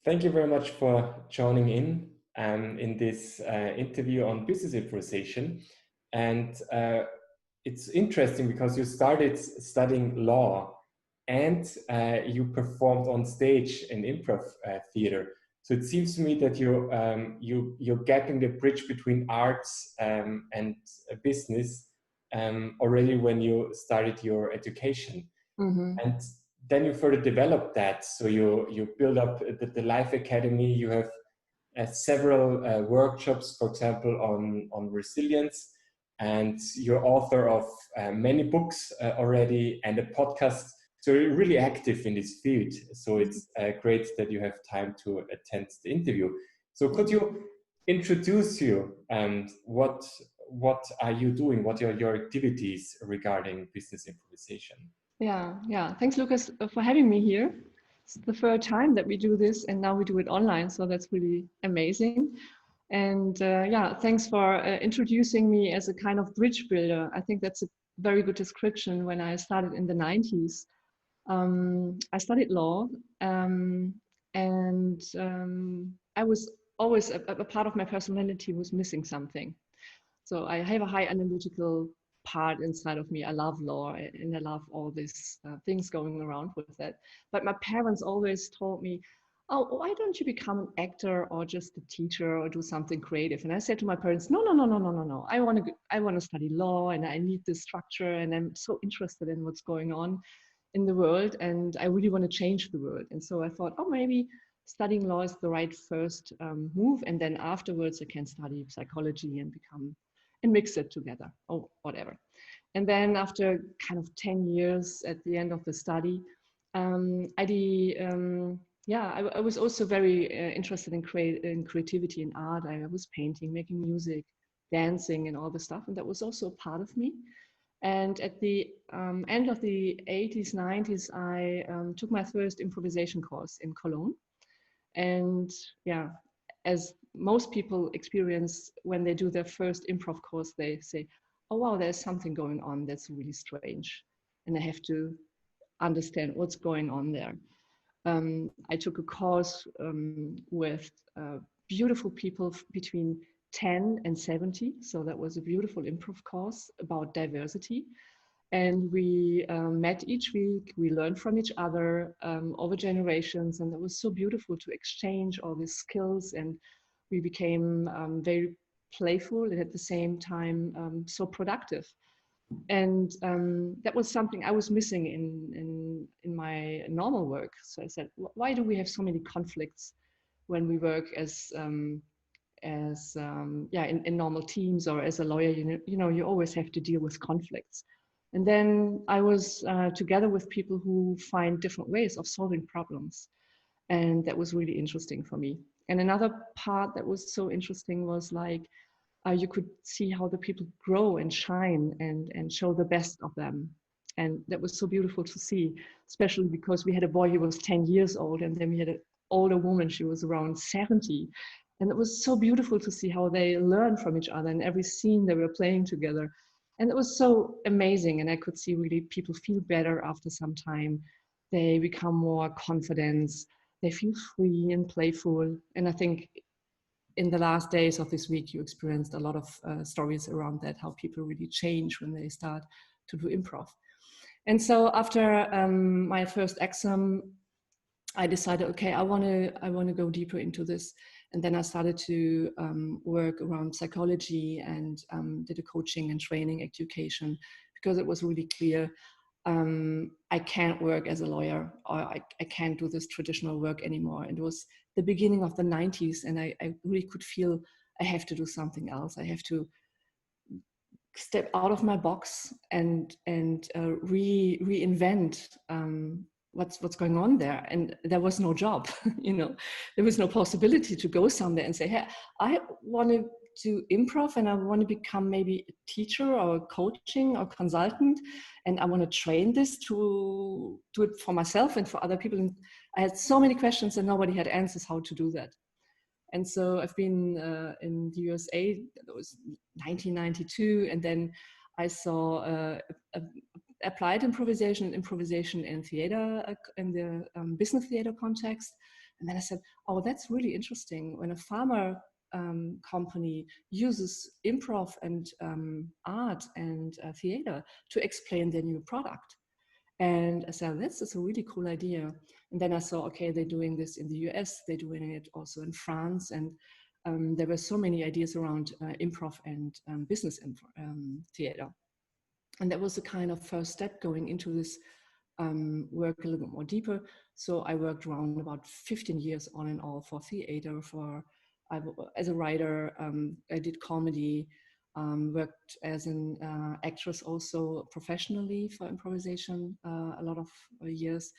Thank you very much for joining in this interview on business improvisation. And it's interesting because you started studying law and you performed on stage in improv theater. So it seems to me that you're gapping the bridge between arts and business already when you started your education. Mm-hmm. And then you further develop that. So you build up the Life Academy. You have several workshops, for example, on resilience. And you're author of many books already and a podcast. So you're really active in this field. So it's great that you have time to attend the interview. So could you introduce you and what are you doing? What are your activities regarding business improvisation? Yeah. Thanks, Lucas, for having me here. It's the third time that we do this, and now we do it online, so that's really amazing. And thanks for introducing me as a kind of bridge builder. I think that's a very good description. When I started in the 90s, I studied law, and I was always a part of my personality was missing something. So I have a high analytical part inside of me. I love law and I love all these things going around with that. But my parents always told me, oh, why don't you become an actor or just a teacher or do something creative? And I said to my parents, no. I want to study law and I need this structure and I'm so interested in what's going on in the world and I really want to change the world. And so I thought, oh, maybe studying law is the right first move. And then afterwards I can study psychology and mix it together or whatever. And then after kind of 10 years at the end of the study, I was also very interested in creativity and art. I was painting, making music, dancing and all the stuff. And that was also part of me. And at the end of the 80s, 90s, I took my first improvisation course in Cologne. And as most people experience when they do their first improv course, they say, oh, wow, there's something going on that's really strange. And I have to understand what's going on there. I took a course with beautiful people between 10 and 70. So that was a beautiful improv course about diversity. And we met each week, we learned from each other over generations, and it was so beautiful to exchange all these skills, and we became very playful and at the same time so productive. And that was something I was missing in my normal work. So I said, why do we have so many conflicts when we work in normal teams or as a lawyer? You always have to deal with conflicts. And then I was together with people who find different ways of solving problems. And that was really interesting for me. And another part that was so interesting was like, you could see how the people grow and shine and show the best of them. And that was so beautiful to see, especially because we had a boy who was 10 years old, and then we had an older woman, she was around 70. And it was so beautiful to see how they learned from each other in every scene they were playing together. And it was so amazing. And I could see really people feel better after some time. They become more confident. They feel free and playful. And I think in the last days of this week, you experienced a lot of stories around that, how people really change when they start to do improv. And so after my first exam, I decided, okay, I want to go deeper into this. And then I started to work around psychology and did a coaching and training education, because it was really clear I can't work as a lawyer, or I can't do this traditional work anymore. And it was the beginning of the 90s, and I really could feel I have to do something else. I have to step out of my box and reinvent what's going on there. And there was no job, there was no possibility to go somewhere and say, hey, I want to do improv and I want to become maybe a teacher or coaching or consultant, and I want to train this to do it for myself and for other people. And I had so many questions and nobody had answers how to do that. And so I've been in the USA, that was 1992, and then I saw applied improvisation in theater, in the business theater context. And then I said, oh, that's really interesting. When a pharma company uses improv and art and theater to explain their new product. And I said, this is a really cool idea. And then I saw, okay, they're doing this in the US, they're doing it also in France. And there were so many ideas around improv and business theater. And that was the kind of first step going into this work a little bit more deeper. So I worked around about 15 years on and all for theater, as a writer. I did comedy, worked as an actress also professionally for improvisation a lot of years.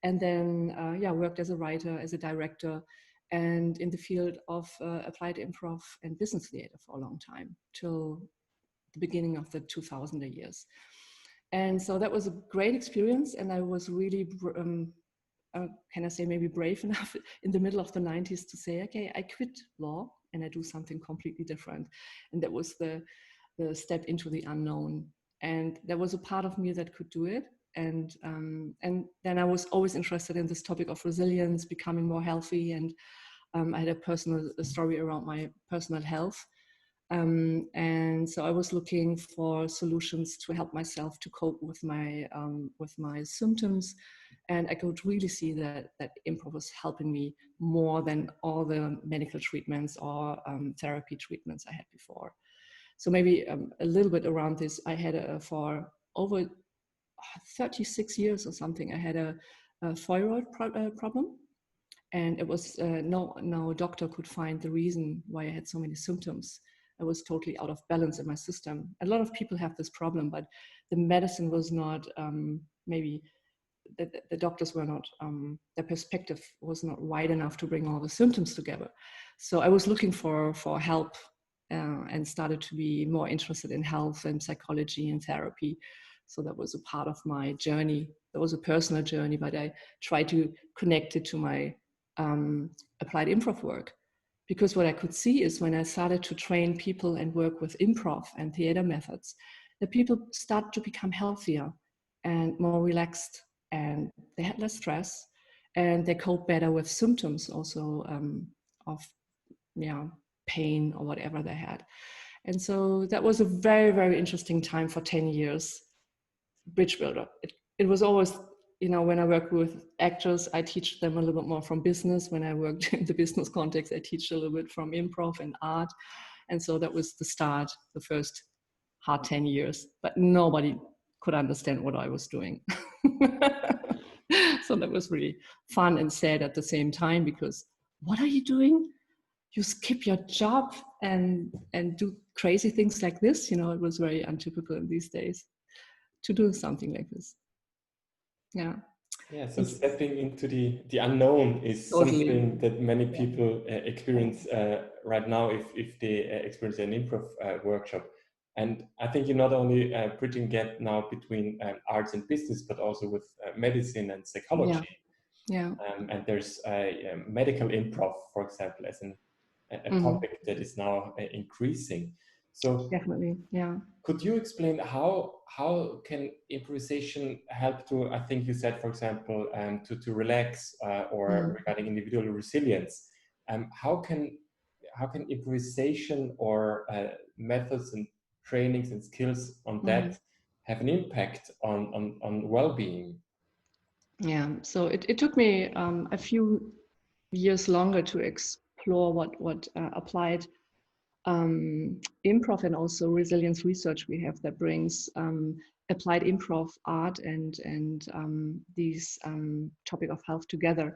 And then, worked as a writer, as a director, and in the field of applied improv and business theater for a long time, till the beginning of the 2000 years. And so that was a great experience. And I was really, can I say, maybe brave enough in the middle of the 90s to say, okay, I quit law and I do something completely different. And that was the step into the unknown. And there was a part of me that could do it. And then I was always interested in this topic of resilience, becoming more healthy. And I had a story around my personal health. And so I was looking for solutions to help myself to cope with my symptoms, and I could really see that improv was helping me more than all the medical treatments or therapy treatments I had before. So maybe a little bit around this, I had for over 36 years or something, I had a thyroid problem. And it was no doctor could find the reason why I had so many symptoms. I was totally out of balance in my system. A lot of people have this problem, but the medicine was not, maybe the doctors were not, their perspective was not wide enough to bring all the symptoms together. So I was looking for help and started to be more interested in health and psychology and therapy. So that was a part of my journey. That was a personal journey, but I tried to connect it to my applied improv work. Because what I could see is when I started to train people and work with improv and theater methods, the people start to become healthier and more relaxed, and they had less stress, and they cope better with symptoms also of pain or whatever they had. And so that was a very, very interesting time for 10 years. Bridge builder. It was always, when I work with actors, I teach them a little bit more from business. When I worked in the business context, I teach a little bit from improv and art. And so that was the start, the first hard 10 years, but nobody could understand what I was doing. So that was really fun and sad at the same time, because what are you doing? You skip your job and do crazy things like this. It was very untypical in these days to do something like this. Yeah. Yeah, so stepping into the unknown is Totally. something that many people experience right now if they experience an improv workshop. And I think you're not only bridging gap now between arts and business, but also with medicine and psychology. Yeah. And there's medical improv, for example, as a topic that is now increasing. So definitely, yeah. Could you explain how can improvisation help to, I think you said, for example, to relax or regarding individual resilience? How can improvisation or methods and trainings and skills on that have an impact on well-being? Yeah, so it took me a few years longer to explore what applied improv and also resilience research we have that brings applied improv, art, and these topic of health together.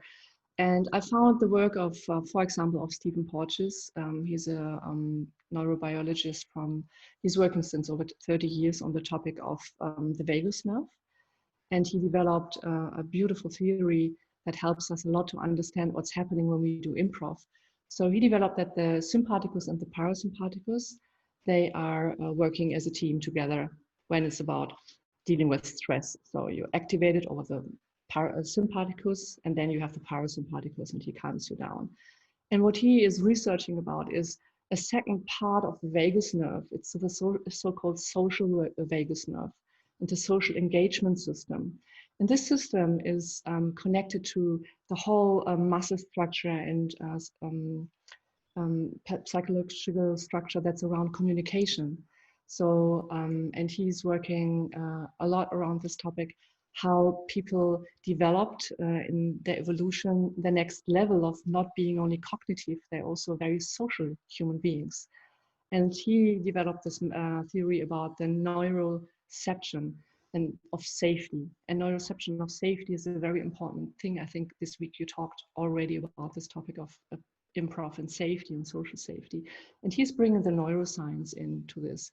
And I found the work of, for example, of Stephen Porges. He's a neurobiologist he's working since over 30 years on the topic of the vagus nerve. And he developed a beautiful theory that helps us a lot to understand what's happening when we do improv. So he developed that the sympathicus and the parasympathicus, they are working as a team together when it's about dealing with stress. So you activate it over the sympathicus, and then you have the parasympathicus, and he calms you down. And what he is researching about is a second part of the vagus nerve. It's the so-called social vagus nerve. and the social engagement system. And this system is connected to the whole muscle structure and psychological structure that's around communication. So, and he's working a lot around this topic, how people developed in their evolution the next level of not being only cognitive, they're also very social human beings. And he developed this theory about the neuroception and of safety. And neuroception of safety is a very important thing. I think this week you talked already about this topic of improv and safety and social safety. And he's bringing the neuroscience into this.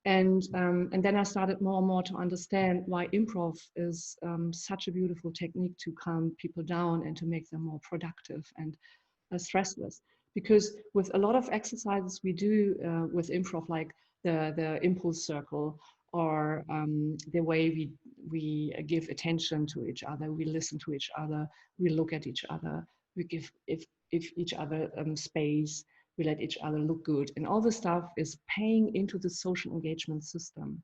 And then I started more and more to understand why improv is such a beautiful technique to calm people down and to make them more productive and stressless. Because with a lot of exercises we do with improv, like the impulse circle, or the way we give attention to each other, we listen to each other, we look at each other, we give if each other space, we let each other look good, and all this stuff is paying into the social engagement system.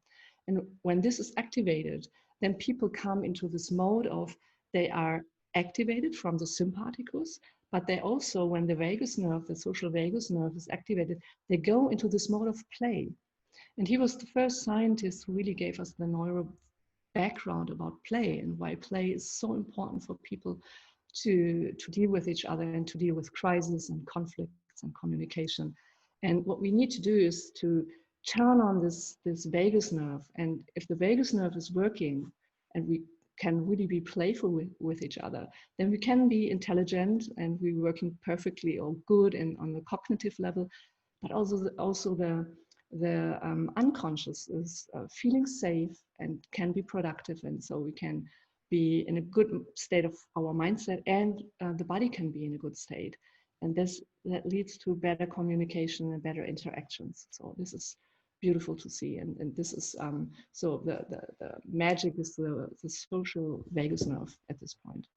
And when this is activated, then people come into this mode of they are activated from the sympathicus, but they also, when the vagus nerve, the social vagus nerve is activated, they go into this mode of play. And he was the first scientist who really gave us the neuro background about play and why play is so important for people to deal with each other and to deal with crises and conflicts and communication. And what we need to do is to turn on this vagus nerve. And if the vagus nerve is working and we can really be playful with each other, then we can be intelligent and we're working perfectly or good and on the cognitive level, but also the unconscious is feeling safe and can be productive, and so we can be in a good state of our mindset, and the body can be in a good state, and that leads to better communication and better interactions. So this is beautiful to see, and this is so the magic is the social vagus nerve at this point.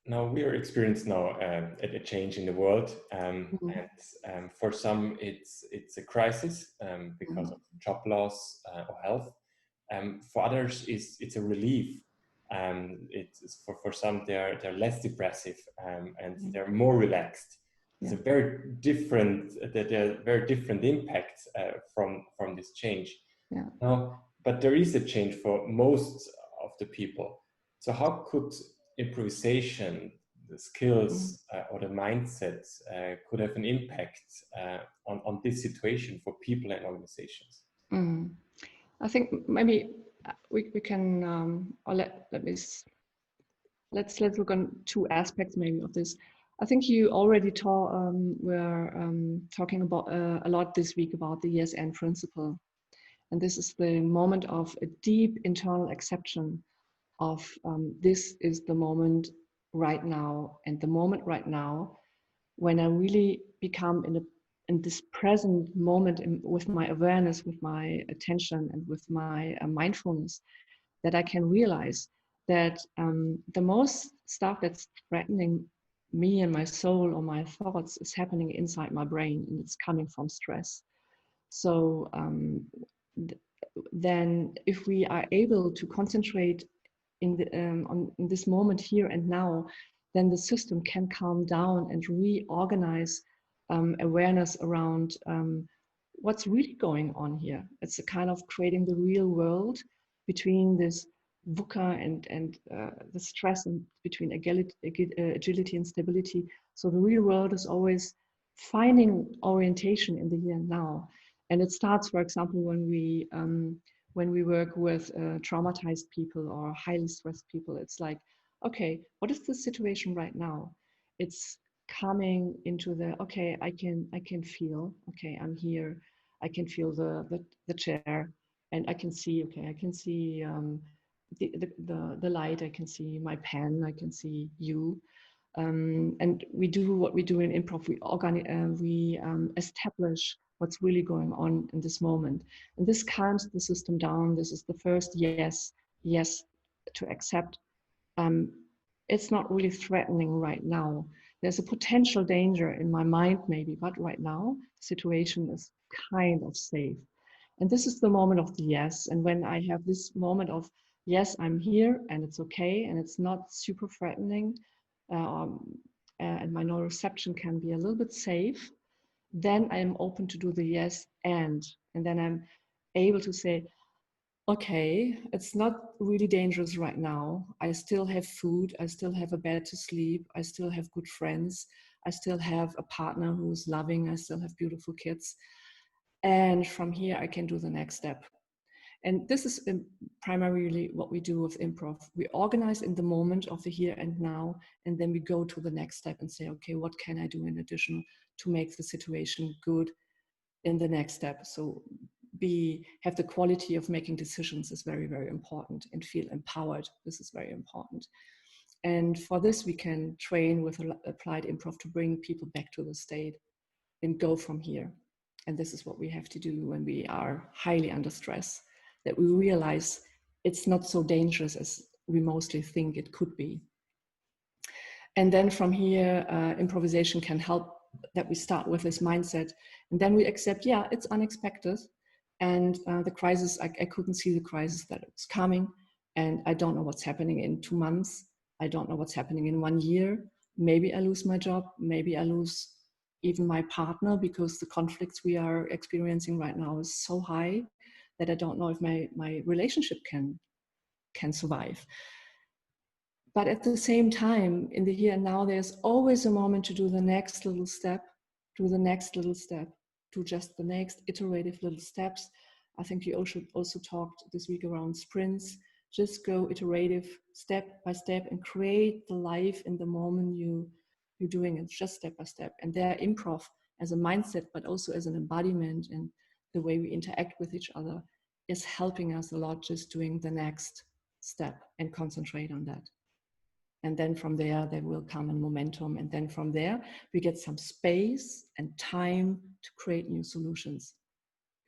Now we are experiencing a change in the world, and for some it's a crisis because of job loss or health. For others, it's a relief. It's for some they're less depressive and they're more relaxed. It's a very different impact from this change. Now, but there is a change for most of the people. So how could improvisation, the skills or the mindset could have an impact on this situation for people and organizations? I think maybe we can or let's look on two aspects maybe of this. I think you already were talking about a lot this week about the Esn Principle, and this is the moment of a deep internal acceptance of this is the moment right now, and the moment right now when I really become in this present moment with my awareness, with my attention, and with my mindfulness, that I can realize that the most stuff that's threatening me and my soul or my thoughts is happening inside my brain, and it's coming from stress. So then if we are able to concentrate in this moment here and now, then the system can calm down and reorganize awareness around what's really going on here. It's a kind of creating the real world between this VUCA and the stress and between agility and stability. So the real world is always finding orientation in the here and now. And it starts, for example, when we work with traumatized people or highly stressed people. It's like, okay, what is the situation right now? It's coming into the, okay, I can feel, okay, I'm here. I can feel the chair, and I can see, okay, I can see the light, I can see my pen, I can see you. And we do what we do in improv. We establish what's really going on in this moment, and this calms the system down. This is the first yes to accept. It's not really threatening right now. There's a potential danger in my mind maybe, but right now the situation is kind of safe. And this is the moment of the yes. And when I have this moment of, yes, I'm here and it's okay and it's not super threatening, and my neuroreception can be a little bit safe, then I'm open to do the yes and then I'm able to say, okay, it's not really dangerous right now. I still have food. I still have a bed to sleep. I still have good friends. I still have a partner who's loving. I still have beautiful kids. And from here, I can do the next step. And this is primarily what we do with improv. We organize in the moment of the here and now, and then we go to the next step and say, okay, what can I do in addition to make the situation good in the next step? So have the quality of making decisions is very, very important, and feel empowered. This is very important. And for this, we can train with applied improv to bring people back to the state and go from here. And this is what we have to do when we are highly under stress, that we realize it's not so dangerous as we mostly think it could be. And then from here, improvisation can help, that we start with this mindset, and then we accept, yeah, it's unexpected. And the crisis, I couldn't see the crisis that it was coming. And I don't know what's happening in 2 months. I don't know what's happening in 1 year. Maybe I lose my job. Maybe I lose even my partner, because the conflicts we are experiencing right now is so high that I don't know if my relationship can survive. But at the same time, in the here and now, there's always a moment to do the next little step, do the next little step, do just the next iterative little steps. I think you also talked this week around sprints. Just go iterative, step by step, and create the life in the moment you're doing it, just step by step. And there, improv as a mindset, but also as an embodiment and the way we interact with each other, is helping us a lot, just doing the next step and concentrate on that. And then from there will come a momentum. And then from there, we get some space and time to create new solutions.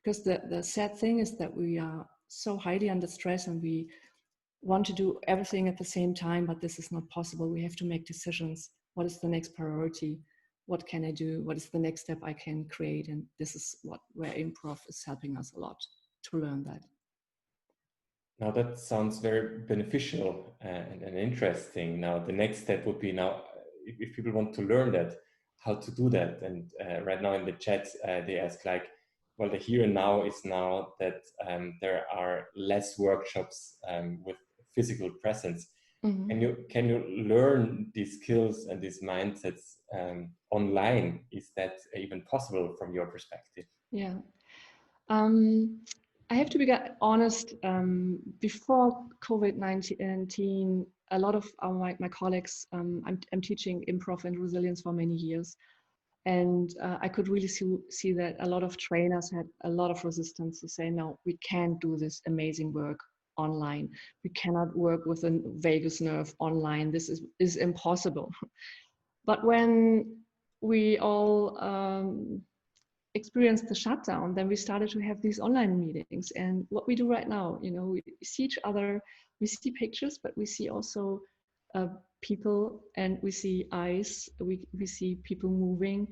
Because the sad thing is that we are so highly under stress and we want to do everything at the same time, but this is not possible. We have to make decisions. What is the next priority? What can I do? What is the next step I can create? And this is where improv is helping us a lot to learn that. Now that sounds very beneficial and interesting. Now the next step would be, now if people want to learn that, how to do that. And right now in the chat, they ask like, well, the here and now is now that there are less workshops with physical presence. Mm-hmm. Can you learn these skills and these mindsets online? Is that even possible from your perspective? Yeah. I have to be honest, before COVID-19, a lot of my colleagues, I'm teaching improv and resilience for many years. And I could really see that a lot of trainers had a lot of resistance to say, no, we can't do this amazing work online. We cannot work with a vagus nerve online. This is impossible. But when we all experienced the shutdown, then we started to have these online meetings. And what we do right now, we see each other, we see pictures, but we see also people, and we see eyes, we see people moving.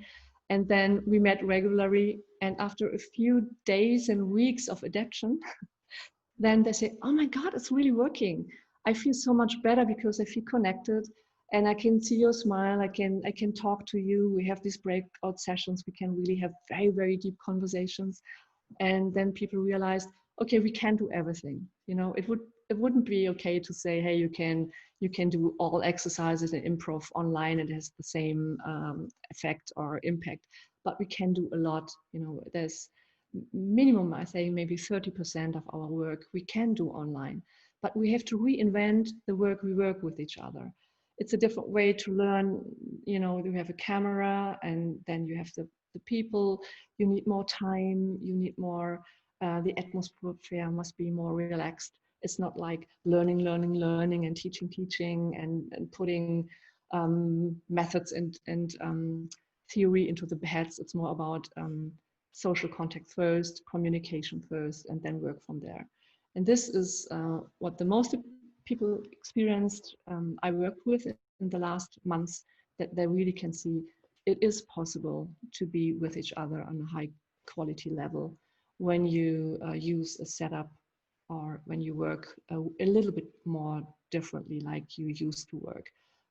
And then we met regularly, and after a few days and weeks of adaptation, then they say, oh my God, it's really working. I feel so much better because I feel connected. And I can see your smile. I can talk to you. We have these breakout sessions. We can really have very, very deep conversations. And then people realized, okay, we can't do everything. It wouldn't be okay to say, hey, you can do all exercises and improv online. It has the same effect or impact. But we can do a lot. There's minimum, I say, maybe 30% of our work we can do online. But we have to reinvent the work we work with each other. It's a different way to learn. You have a camera, and then you have the people. You need more time. You need more. The atmosphere must be more relaxed. It's not like learning, and teaching, and putting methods and theory into the heads. It's more about social contact first, communication first, and then work from there. And this is what the most people experienced, I worked with in the last months, that they really can see it is possible to be with each other on a high quality level when you use a setup, or when you work a little bit more differently like you used to work.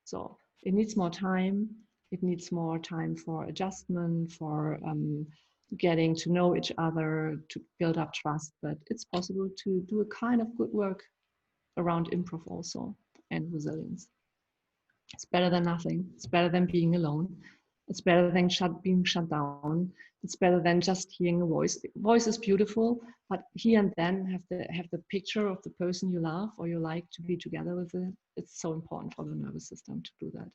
So it needs more time. It needs more time for adjustment, for getting to know each other, to build up trust. But it's possible to do a kind of good work around improv also, and resilience. It's better than nothing. It's better than being alone. It's better than being shut down. It's better than just hearing a voice. The voice is beautiful, but here and then have the picture of the person you love or you like to be together with. It. It's so important for the nervous system to do that.